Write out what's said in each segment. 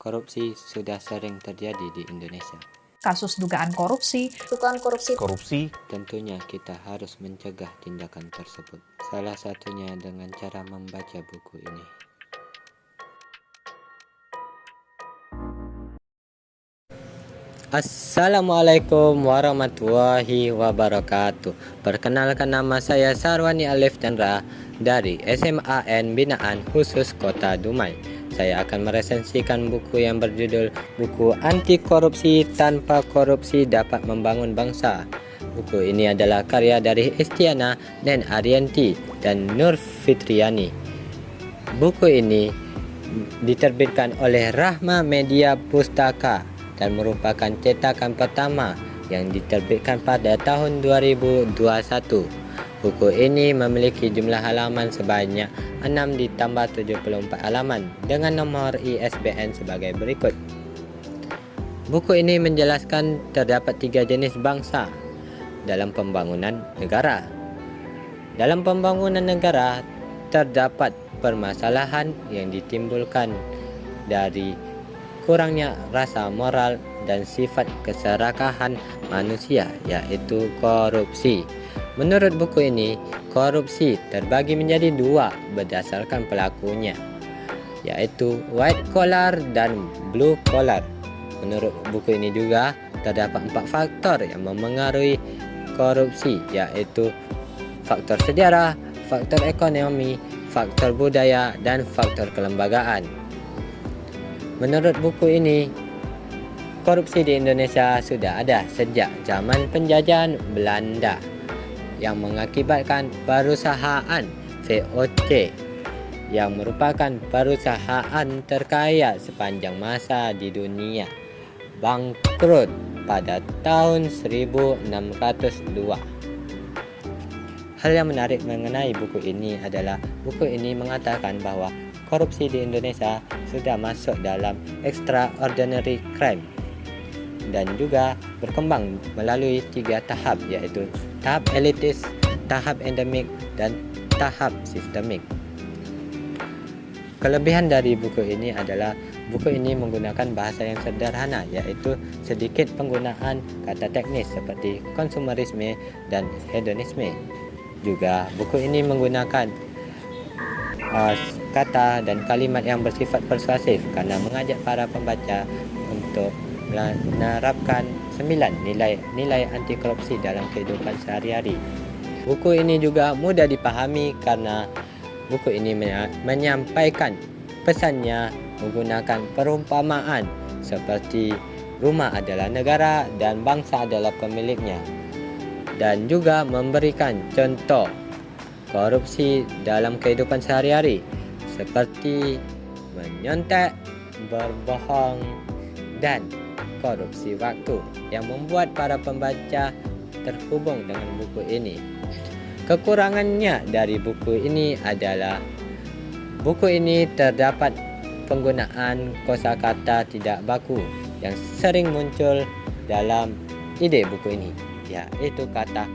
korupsi sudah sering terjadi di Indonesia. Kasus dugaan korupsi, Tentunya kita harus mencegah tindakan tersebut. Salah satunya dengan cara membaca buku ini. Assalamualaikum warahmatullahi wabarakatuh. Perkenalkan, nama saya Sarwani Alif Chandra dari SMAN Binaan Khusus Kota Dumai. Saya akan meresensikan buku yang berjudul Buku Anti Korupsi Tanpa Korupsi Dapat Membangun Bangsa. Buku ini adalah karya dari Istiana dan Arianti dan Nur Fitriani. Buku ini diterbitkan oleh Rahma Media Pustaka dan merupakan cetakan pertama yang diterbitkan pada tahun 2021. Buku ini memiliki jumlah halaman sebanyak 6 ditambah 74 halaman dengan nomor ISBN sebagai berikut. Buku ini menjelaskan terdapat 3 jenis bangsa dalam pembangunan negara. Dalam pembangunan negara terdapat permasalahan yang ditimbulkan dari kurangnya rasa moral dan sifat keserakahan manusia, yaitu korupsi. Menurut buku ini, korupsi terbagi menjadi 2 berdasarkan pelakunya, yaitu white collar dan blue collar. Menurut buku ini juga terdapat 4 faktor yang memengaruhi korupsi, yaitu faktor sejarah, faktor ekonomi, faktor budaya, dan faktor kelembagaan. Menurut buku ini, korupsi di Indonesia sudah ada sejak zaman penjajahan Belanda yang mengakibatkan perusahaan VOC yang merupakan perusahaan terkaya sepanjang masa di dunia bangkrut pada tahun 1602. Hal yang menarik mengenai buku ini adalah buku ini mengatakan bahwa korupsi di Indonesia sudah masuk dalam extraordinary crime dan juga berkembang melalui 3 tahap, yaitu tahap elitis, tahap endemik, dan tahap sistemik. Kelebihan dari buku ini adalah buku ini menggunakan bahasa yang sederhana, yaitu sedikit penggunaan kata teknis seperti konsumerisme dan hedonisme. Juga buku ini menggunakan kata dan kalimat yang bersifat persuasif karena mengajak para pembaca untuk menerapkan 9 nilai anti korupsi dalam kehidupan sehari-hari. Buku ini juga mudah dipahami karena buku ini menyampaikan pesannya menggunakan perumpamaan seperti rumah adalah negara dan bangsa adalah pemiliknya, dan juga memberikan contoh korupsi dalam kehidupan sehari-hari seperti menyontek, berbohong, dan korupsi waktu yang membuat para pembaca terhubung dengan buku ini. Kekurangannya dari buku ini adalah buku ini terdapat penggunaan kosakata tidak baku yang sering muncul dalam ide buku ini, yaitu kata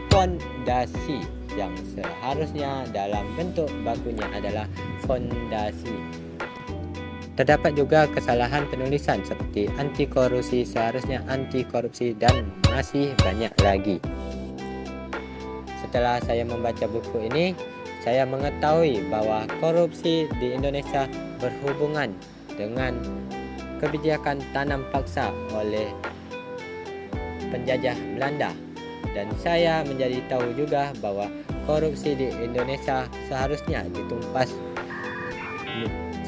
fondasi yang seharusnya dalam bentuk bakunya adalah fondasi. Terdapat juga kesalahan penulisan seperti anti korupsi seharusnya anti korupsi dan masih banyak lagi. Setelah saya membaca buku ini, saya mengetahui bahwa korupsi di Indonesia berhubungan dengan kebijakan tanam paksa oleh penjajah Belanda. Dan saya menjadi tahu juga bahwa korupsi di Indonesia seharusnya ditumpas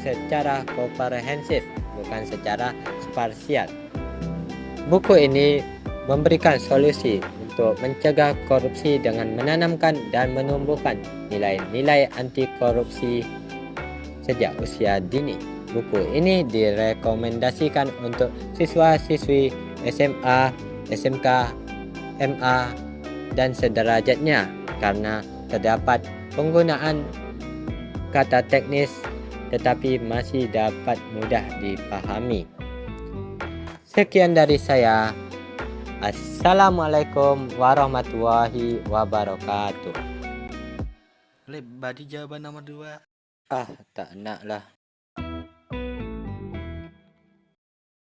secara komprehensif, bukan secara parsial. Buku ini memberikan solusi untuk mencegah korupsi dengan menanamkan dan menumbuhkan nilai-nilai anti korupsi sejak usia dini. Buku ini direkomendasikan untuk siswa-siswi SMA, SMK, MA, dan sederajatnya karena terdapat penggunaan kata teknis tetapi masih dapat mudah dipahami. Sekian dari saya. Assalamualaikum warahmatullahi wabarakatuh. Badi jawaban nomor 2. Tak nak lah.